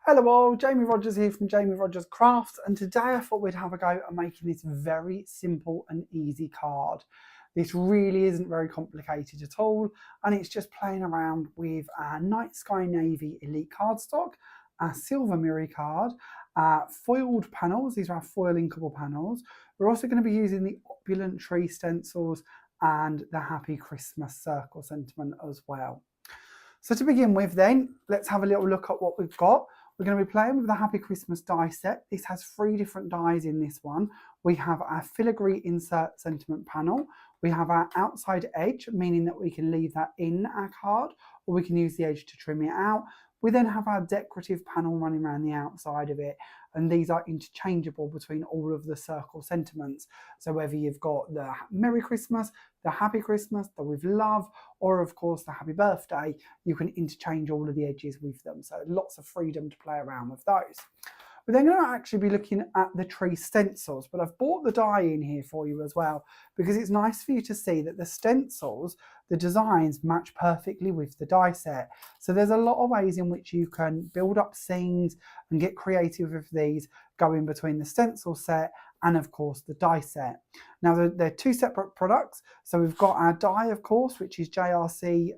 Hello all, Jamie Rodgers here from Jamie Rodgers Crafts, and today I thought we'd have a go at making this very simple and easy card. This really isn't very complicated at all, and it's just playing around with our Night Sky Navy Elite cardstock, our Silver Mirror card, our foiled panels. These are our foil inkable panels. We're also going to be using the Opulent tree stencils and the Happy Christmas circle sentiment as well. So to begin with then, let's have a little look at what we've got. We're going to be playing with the Happy Christmas die set. This has 3 different dies in this one. We have our filigree insert sentiment panel. We have our outside edge, meaning that we can leave that in our card, or we can use the edge to trim it out. We then have our decorative panel running around the outside of it, and these are interchangeable between all of the circle sentiments. So whether you've got the Merry Christmas, the Happy Christmas, the With Love, or of course the Happy Birthday, you can interchange all of the edges with them. So lots of freedom to play around with those. We're then going to actually be looking at the tree stencils, but I've brought the die in here for you as well, because it's nice for you to see that the stencils, the designs match perfectly with the die set. So there's a lot of ways in which you can build up scenes and get creative with these, going between the stencil set and of course the die set. Now they're 2 separate products. So we've got our die, of course, which is JRC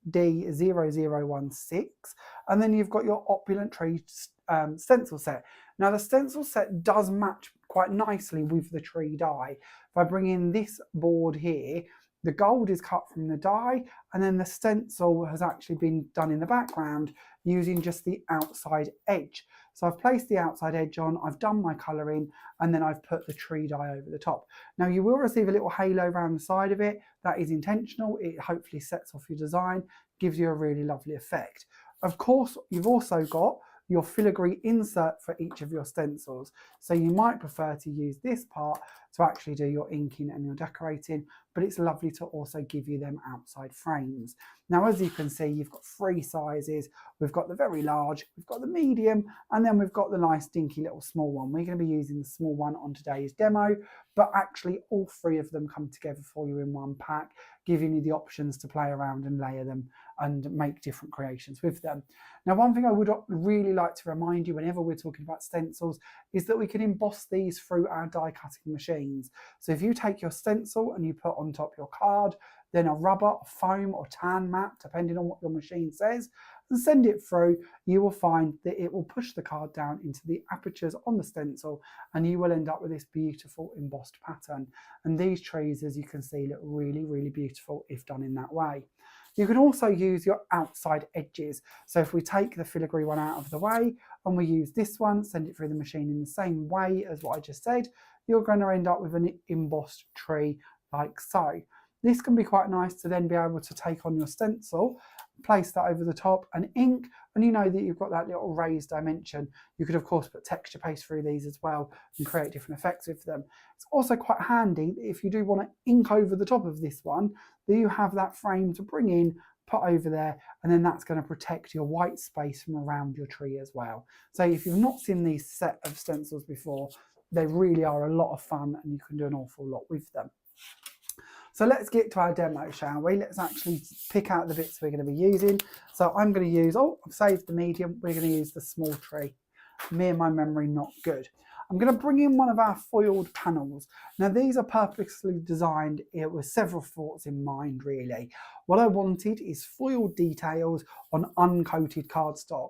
D0016, and then you've got your Opulent tree stencil set. Now the stencil set does match quite nicely with the tree die. If I bring in this board here, the gold is cut from the die, and then the stencil has actually been done in the background using just the outside edge. So I've placed the outside edge on, I've done my colouring, and then I've put the tree die over the top. Now you will receive a little halo around the side of it. That is intentional. It hopefully sets off your design, gives you a really lovely effect. Of course, you've also got your filigree insert for each of your stencils. So you might prefer to use this part to actually do your inking and your decorating, but it's lovely to also give you them outside frames. Now, as you can see, you've got 3 sizes. We've got the very large, we've got the medium, and then we've got the nice dinky little small one. We're going to be using the small one on today's demo, but actually all 3 of them come together for you in one pack, giving you the options to play around and layer them and make different creations with them. Now, one thing I would really like to remind you whenever we're talking about stencils is that we can emboss these through our die cutting machines. So if you take your stencil and you put on top your card, then a rubber, or foam or tan mat, depending on what your machine says, and send it through, you will find that it will push the card down into the apertures on the stencil, and you will end up with this beautiful embossed pattern. And these trees, as you can see, look really, really beautiful if done in that way. You can also use your outside edges. So if we take the filigree one out of the way and we use this one, send it through the machine in the same way as what I just said, you're going to end up with an embossed tree like so. This can be quite nice to then be able to take on your stencil, place that over the top and ink, and you know that you've got that little raised dimension. You could of course put texture paste through these as well and create different effects with them. It's also quite handy if you do want to ink over the top of this one, that you have that frame to bring in, put over there, and then that's going to protect your white space from around your tree as well. So if you've not seen these set of stencils before, they really are a lot of fun and you can do an awful lot with them. So let's get to our demo, shall we? Let's actually pick out the bits we're going to be using. So I'm going to use, I've saved the medium, we're going to use the small tree. Me and my memory not good. I'm going to bring in one of our foiled panels. Now these are purposely designed with several thoughts in mind really. What I wanted is foiled details on uncoated cardstock.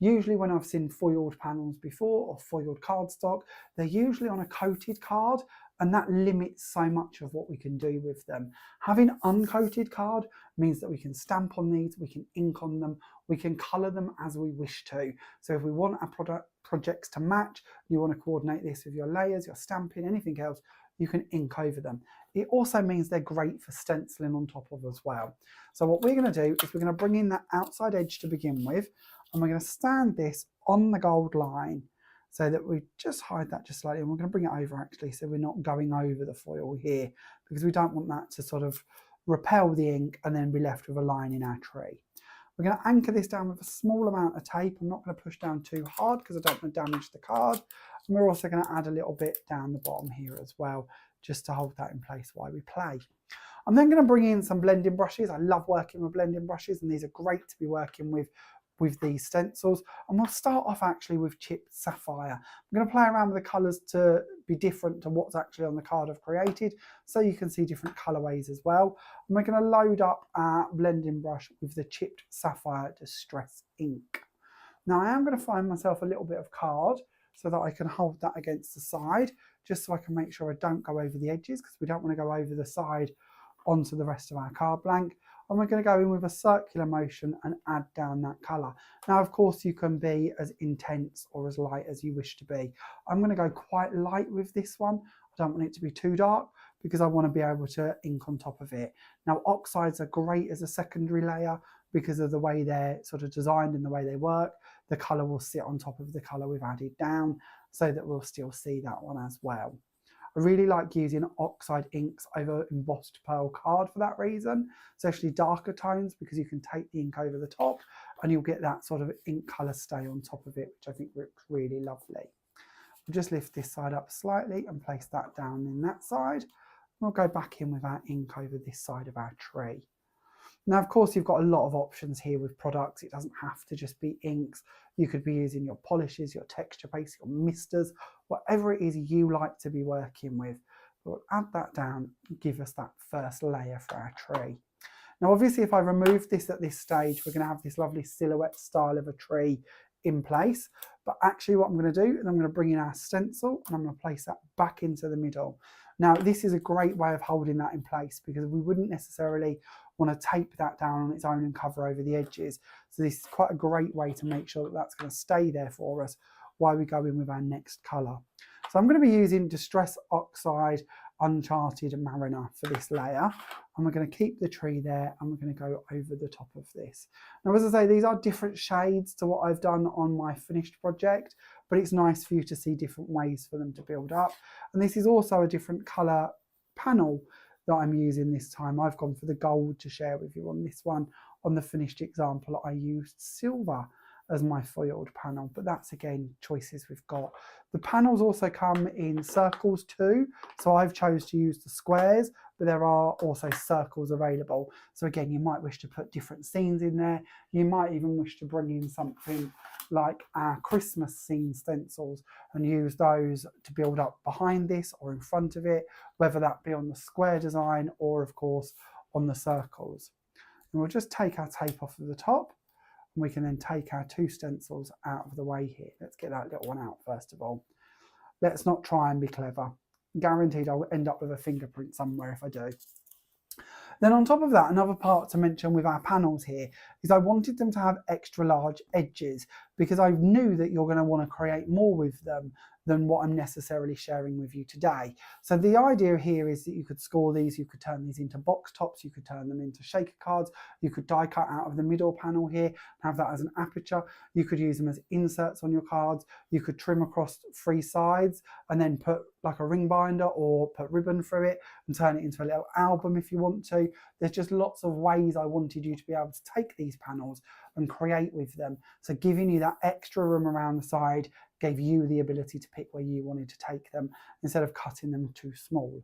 Usually when I've seen foiled panels before or foiled cardstock, they're usually on a coated card, and that limits so much of what we can do with them. Having uncoated card means that we can stamp on these, we can ink on them, we can colour them as we wish to. So if we want our projects to match, you want to coordinate this with your layers, your stamping, anything else, you can ink over them. It also means they're great for stenciling on top of as well. So what we're going to do is we're going to bring in that outside edge to begin with, and we're going to stand this on the gold line, so that we just hide that just slightly, and we're going to bring it over actually so we're not going over the foil here, because we don't want that to sort of repel the ink and then be left with a line in our tree. We're going to anchor this down with a small amount of tape. I'm not going to push down too hard because I don't want to damage the card. And we're also going to add a little bit down the bottom here as well, just to hold that in place while we play. I'm then going to bring in some blending brushes. I love working with blending brushes, and these are great to be working with with these stencils, and we'll start off actually with chipped sapphire. I'm going to play around with the colours to be different to what's actually on the card I've created, so you can see different colourways as well. And we're going to load up our blending brush with the chipped sapphire distress ink. Now I am going to find myself a little bit of card so that I can hold that against the side, just so I can make sure I don't go over the edges, because we don't want to go over the side onto the rest of our card blank. And we're going to go in with a circular motion and add down that colour. Now, of course, you can be as intense or as light as you wish to be. I'm going to go quite light with this one. I don't want it to be too dark because I want to be able to ink on top of it. Now, oxides are great as a secondary layer because of the way they're sort of designed and the way they work. The colour will sit on top of the colour we've added down, so that we'll still see that one as well. I really like using oxide inks over embossed pearl card for that reason, especially darker tones, because you can take the ink over the top and you'll get that sort of ink colour stay on top of it, which I think looks really lovely. We'll just lift this side up slightly and place that down in that side. We'll go back in with our ink over this side of our tree. Now, of course, you've got a lot of options here with products. It doesn't have to just be inks. You could be using your polishes, your texture paste, your misters, whatever it is you like to be working with. We'll add that down and give us that first layer for our tree. Now, obviously, if I remove this at this stage, we're going to have this lovely silhouette style of a tree in place. But actually what I'm going to do is I'm going to bring in our stencil and I'm going to place that back into the middle. Now, this is a great way of holding that in place, because we wouldn't necessarily want to tape that down on its own and cover over the edges. So this is quite a great way to make sure that that's going to stay there for us while we go in with our next colour. So I'm going to be using Distress Oxide Uncharted Mariner for this layer, and we're going to keep the tree there and we're going to go over the top of this. Now, as I say, these are different shades to what I've done on my finished project, but it's nice for you to see different ways for them to build up. And this is also a different colour panel that I'm using this time. I've gone for the gold to share with you on this one. On the finished example, I used silver as my foiled panel, but that's again choices we've got. The panels also come in circles too, so I've chose to use the squares, but there are also circles available. So again, you might wish to put different scenes in there. You might even wish to bring in something like our Christmas scene stencils and use those to build up behind this or in front of it, whether that be on the square design or of course on the circles. And we'll just take our tape off of the top, and we can then take our two stencils out of the way here. Let's get that little one out first of all. Let's not try and be clever. Guaranteed I'll end up with a fingerprint somewhere if I do. Then on top of that, another part to mention with our panels here is I wanted them to have extra large edges, because I knew that you're going to want to create more with them than what I'm necessarily sharing with you today. So the idea here is that you could score these, you could turn these into box tops, you could turn them into shaker cards, you could die cut out of the middle panel here, have that as an aperture, you could use them as inserts on your cards, you could trim across three sides and then put like a ring binder or put ribbon through it and turn it into a little album if you want to. There's just lots of ways I wanted you to be able to take these panels and create with them. So giving you that extra room around the side gave you the ability to pick where you wanted to take them instead of cutting them too small.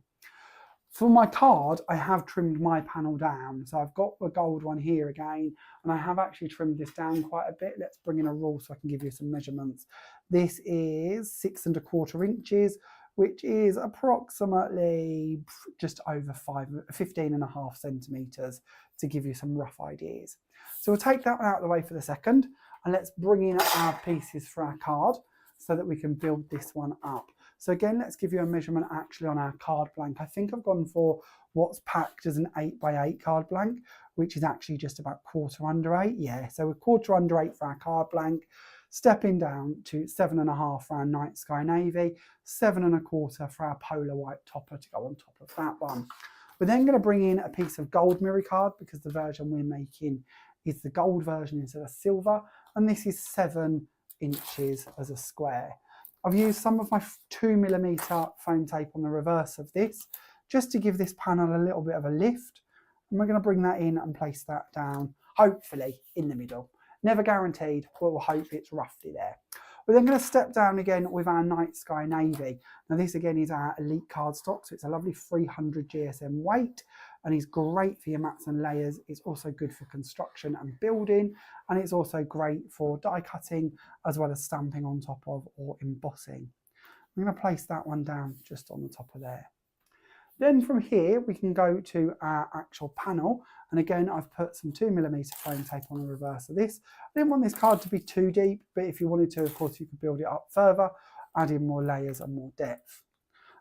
For my card, I have trimmed my panel down. So I've got the gold one here again, and I have actually trimmed this down quite a bit. Let's bring in a rule so I can give you some measurements. This is 6 1/4 inches, which is approximately just over 15.5 centimetres, to give you some rough ideas. So we'll take that one out of the way for the second, and let's bring in our pieces for our card so that we can build this one up. So again, let's give you a measurement actually on our card blank. I think I've gone for what's packed as an 8x8 card blank, which is actually just about 1/4 Yeah, so we're 1/4 for our card blank, stepping down to 7.5 for our night sky navy, 7 1/4 for our polar white topper to go on top of that one. We're then going to bring in a piece of gold mirror card, because the version we're making is the gold version instead of silver, and this is 7 inches as a square. I've used some of my 2mm foam tape on the reverse of this just to give this panel a little bit of a lift, and we're going to bring that in and place that down, hopefully in the middle. Never guaranteed, but we'll hope it's roughly there. We're then going to step down again with our night sky navy. Now this again is our elite cardstock, so it's a lovely 300 GSM weight. and is great for your mats and layers. It's also good for construction and building, and it's also great for die cutting as well as stamping on top of or embossing. I'm going to place that one down just on the top of there. Then from here we can go to our actual panel, and again I've put some 2mm foam tape on the reverse of this. I didn't want this card to be too deep, but if you wanted to, of course, you could build it up further, add in more layers and more depth.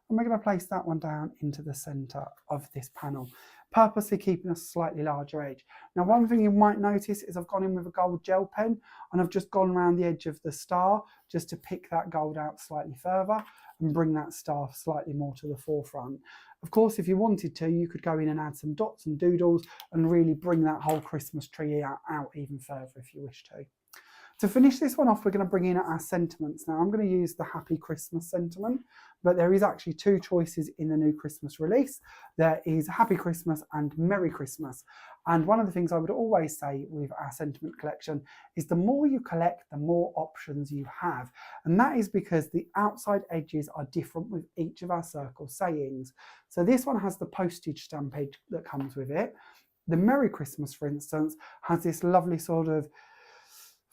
And we're going to place that one down into the centre of this panel, purposely keeping a slightly larger edge. Now, one thing you might notice is I've gone in with a gold gel pen, and I've just gone around the edge of the star just to pick that gold out slightly further and bring that star slightly more to the forefront. Of course, if you wanted to, you could go in and add some dots and doodles and really bring that whole Christmas tree out even further if you wish to. To finish this one off, we're going to bring in our sentiments. Now, I'm going to use the Happy Christmas sentiment, but there is actually two choices in the new Christmas release. There is Happy Christmas and Merry Christmas. And one of the things I would always say with our sentiment collection is the more you collect, the more options you have. And that is because the outside edges are different with each of our circle sayings. So this one has the postage stamp edge that comes with it. The Merry Christmas, for instance, has this lovely sort of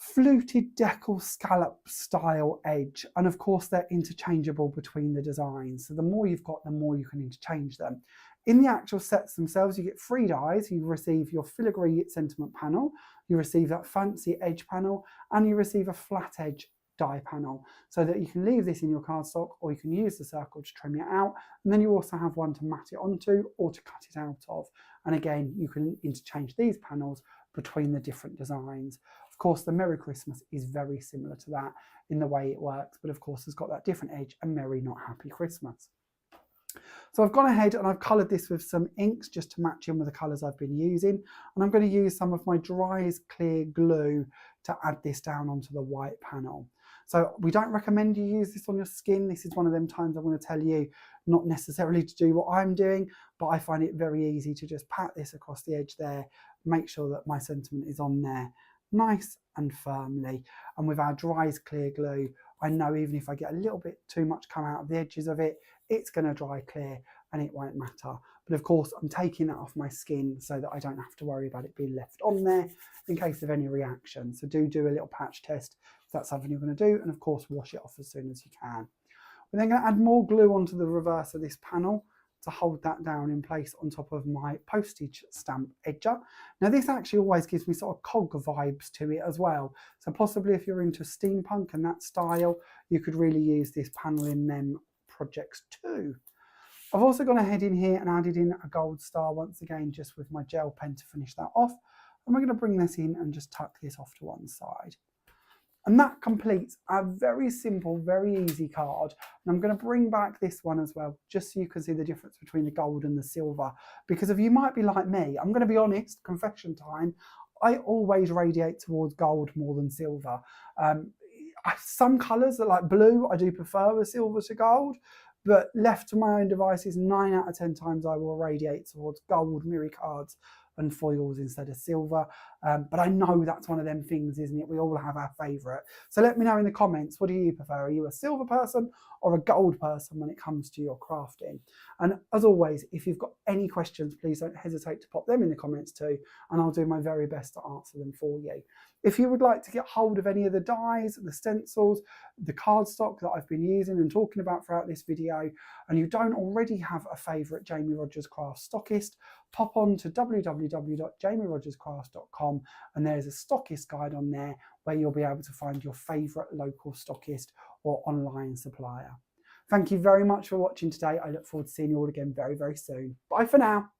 fluted decal scallop style edge, and of course they're interchangeable between the designs, so the more you've got, the more you can interchange them. In the actual sets themselves, you get 3 dies. You receive your filigree sentiment panel, you receive that fancy edge panel, and you receive a flat edge die panel, so that you can leave this in your cardstock, or you can use the circle to trim it out, and then you also have one to mat it onto or to cut it out of. And again, you can interchange these panels between the different designs. Of course, the Merry Christmas is very similar to that in the way it works, but of course has got that different edge, and Merry, not Happy Christmas. So I've gone ahead and I've coloured this with some inks just to match in with the colours I've been using, and I'm going to use some of my Dries clear glue to add this down onto the white panel. So we don't recommend you use this on your skin. This is one of them times I'm going to tell you not necessarily to do what I'm doing, but I find it very easy to just pat this across the edge there, make sure that my sentiment is on there nice and firmly. And with our Dries clear glue, I know even if I get a little bit too much come out of the edges of it, it's going to dry clear and it won't matter. But of course, I'm taking that off my skin so that I don't have to worry about it being left on there in case of any reaction. So do a little patch test if that's something you're going to do, and of course wash it off as soon as you can. We're then going to add more glue onto the reverse of this panel to hold that down in place on top of my postage stamp edger. Now this actually always gives me sort of cog vibes to it as well. So possibly if you're into steampunk and that style, you could really use this panel in them projects too. I've also gone ahead in here and added in a gold star once again, just with my gel pen to finish that off. And we're going to bring this in and just tuck this off to one side. And that completes a very simple, very easy card. And I'm going to bring back this one as well, just so you can see the difference between the gold and the silver. Because if you might be like me, I'm going to be honest, confession time, I always radiate towards gold more than silver. Some colours, like blue, I do prefer a silver to gold. But left to my own devices, 9 out of 10 times I will radiate towards gold mirror cards and foils instead of silver. But I know that's one of them things, isn't it? We all have our favourite. So let me know in the comments, what do you prefer? Are you a silver person or a gold person when it comes to your crafting? And as always, if you've got any questions, please don't hesitate to pop them in the comments too, and I'll do my very best to answer them for you. If you would like to get hold of any of the dies, the stencils, the cardstock that I've been using and talking about throughout this video, and you don't already have a favourite Jamie Rodgers Craft stockist, pop on to www.jamierodgerscraft.com, and there's a stockist guide on there where you'll be able to find your favourite local stockist or online supplier. Thank you very much for watching today. I look forward to seeing you all again very, very soon. Bye for now.